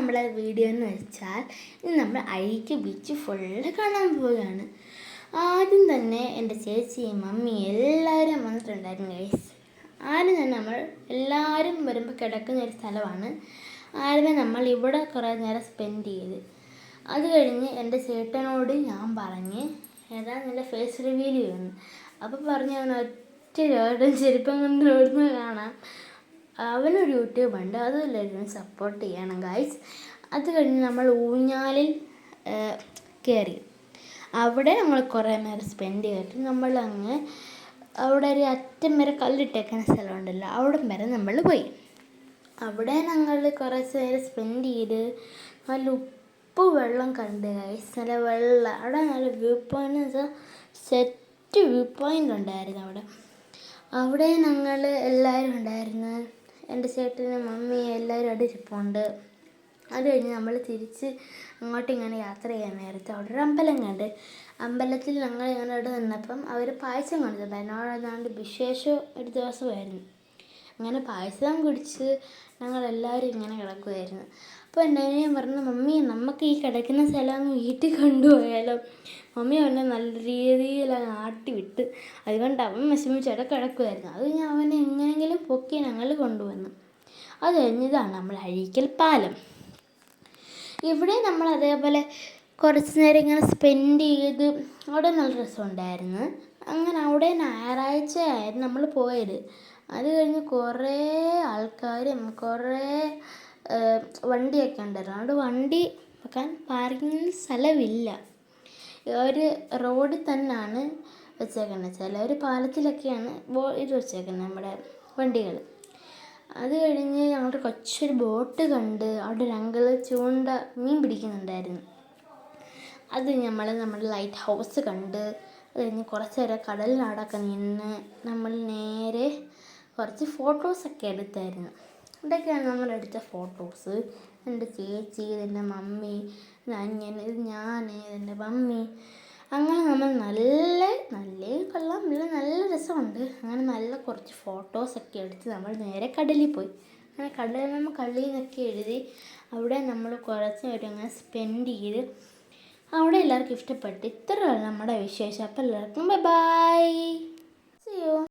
നമ്മളെ വീഡിയോ എന്ന് വെച്ചാൽ ഇന്ന് നമ്മൾ അഴീക്ക് ബീച്ച് ഫുള്ള് കാണാൻ പോവുകയാണ്. ആദ്യം തന്നെ എൻ്റെ ചേച്ചിയും മമ്മിയും എല്ലാവരും വന്നിട്ടുണ്ടായിരുന്നു ഗൈസ്. ആദ്യം തന്നെ നമ്മൾ എല്ലാവരും വരുമ്പോൾ കിടക്കുന്ന ഒരു സ്ഥലമാണ്. ആദ്യമേ നമ്മൾ ഇവിടെ കുറേ നേരം സ്പെൻഡ് ചെയ്ത് അത് കഴിഞ്ഞ് എൻ്റെ ചേട്ടനോട് ഞാൻ പറഞ്ഞ് ഏതാ നല്ല ഫേസ് റിവീൽ ചെയ്യുന്നു. അപ്പോൾ പറഞ്ഞ് അവൻ ഒറ്റ ലോഡും ചെരുപ്പം കൊണ്ട് ഓടുന്നത് കാണാം. അവനൊരു യൂട്യൂബുണ്ട്, അതെല്ലാവരും സപ്പോർട്ട് ചെയ്യണം ഗൈസ്. അത് കഴിഞ്ഞ് നമ്മൾ ഊഞ്ഞാലിൽ കയറി അവിടെ നമ്മൾ കുറേ നേരം സ്പെൻഡ് ചെയ്തിട്ട് നമ്മൾ അങ്ങ് അവിടെ ഒരു അറ്റം വരെ കല്ലിട്ടേക്കുന്ന സ്ഥലമുണ്ടല്ലോ, അവിടെ വരെ നമ്മൾ പോയി. അവിടെ ഞങ്ങൾ കുറച്ച് നേരം സ്പെൻഡ് ചെയ്ത് നല്ല ഉപ്പ് വെള്ളം കണ്ട് ഗൈസ്. നല്ല വെള്ളം അവിടെ നല്ല വ്യൂ പോയിന്റ് എന്ന് വെച്ചാൽ സെറ്റ് വ്യൂ പോയിൻ്റ് ഉണ്ടായിരുന്നു അവിടെ ഞങ്ങൾ എല്ലാവരും ഉണ്ടായിരുന്നു. എൻ്റെ ചേട്ടനും മമ്മിയും എല്ലാവരും അവിടെ ഇരിപ്പുണ്ട്. അത് കഴിഞ്ഞ് നമ്മൾ തിരിച്ച് അങ്ങോട്ട് ഇങ്ങനെ യാത്ര ചെയ്യാൻ നേരത്തെ അവിടെ ഒരു അമ്പലം കണ്ട്. അമ്പലത്തിൽ ഞങ്ങൾ ഇങ്ങനെ അവിടെ നിന്നപ്പം അവർ പായസം കൊണ്ടുവന്നിട്ടുണ്ടായിരുന്നു. അവിടെ ഏതാണ്ട് വിശേഷം ഒരു ദിവസമായിരുന്നു. അങ്ങനെ പായസം കുടിച്ച് ഞങ്ങളെല്ലാവരും ഇങ്ങനെ കിടക്കുമായിരുന്നു. അപ്പോൾ എൻ്റെ അനിയൻ പറഞ്ഞു, മമ്മി നമുക്ക് ഈ കിടക്കുന്ന സ്ഥലം അങ്ങ് വീട്ടിൽ കൊണ്ടുപോയാലോ. മമ്മി അവനെ നല്ല രീതിയിൽ അങ്ങ് ആട്ടി വിട്ട്. അതുകൊണ്ട് അവൻ വിഷമിച്ചവിടെ കിടക്കുമായിരുന്നു. അത് കഴിഞ്ഞ് അവനെ എങ്ങനെയെങ്കിലും പൊക്കി ഞങ്ങൾ കൊണ്ടുവന്നു. അത് കഴിഞ്ഞതാണ് നമ്മൾ അഴീക്കൽ പാലം. ഇവിടെ നമ്മൾ അതേപോലെ കുറച്ച് നേരം ഇങ്ങനെ സ്പെൻഡ് ചെയ്ത് അവിടെ നല്ല രസമുണ്ടായിരുന്നു. അങ്ങനെ അവിടെ ഞായറാഴ്ച ആയിരുന്നു നമ്മൾ പോയത്. അത് കഴിഞ്ഞ് കുറേ ആൾക്കാരും കുറേ വണ്ടിയൊക്കെ ഉണ്ടായിരുന്നു. അവിടെ വണ്ടി വെക്കാൻ പാർക്കിങ്ങിന് സ്ഥലമില്ല. ഒരു റോഡിൽ തന്നെയാണ് വെച്ചേക്കുന്നത്. ചിലർ പാലത്തിലൊക്കെയാണ് ഇത് വെച്ചേക്കുന്നത് നമ്മുടെ വണ്ടികൾ. അത് കഴിഞ്ഞ് ഞങ്ങളുടെ കൊച്ചൊരു ബോട്ട് കണ്ട് അവിടെ ഒരു അങ്കിൾ ചൂണ്ട മീൻ പിടിക്കുന്നുണ്ടായിരുന്നു. അത് നമ്മുടെ ലൈറ്റ് ഹൗസ് കണ്ട് അത് കഴിഞ്ഞ് കുറച്ച് നേരം കടലിനടക്കം നിന്ന് നമ്മൾ നേരെ കുറച്ച് ഫോട്ടോസൊക്കെ എടുത്തായിരുന്നു. ഇതൊക്കെയാണ് നമ്മളെടുത്ത ഫോട്ടോസ്. എൻ്റെ ചേച്ചി, ഇതെൻ്റെ മമ്മി, ഇത് അനിയൻ, ഇത് ഞാൻ, ഇതെൻ്റെ മമ്മി. അങ്ങനെ നമ്മൾ നല്ല കൊള്ളാം, നല്ല രസമുണ്ട്. അങ്ങനെ നല്ല കുറച്ച് ഫോട്ടോസൊക്കെ എടുത്ത് നമ്മൾ നേരെ കടലിൽ പോയി. അങ്ങനെ കടലിൽ നിന്നൊക്കെ എഴുതി അവിടെ നമ്മൾ കുറച്ച് നേരം അങ്ങനെ സ്പെൻഡ് ചെയ്ത് അവിടെ എല്ലാവർക്കും ഇഷ്ടപ്പെട്ടു. ഇത്രയാണ് നമ്മുടെ വിശേഷം. അപ്പോൾ എല്ലാവർക്കും ബൈ ബൈ, സീ യു.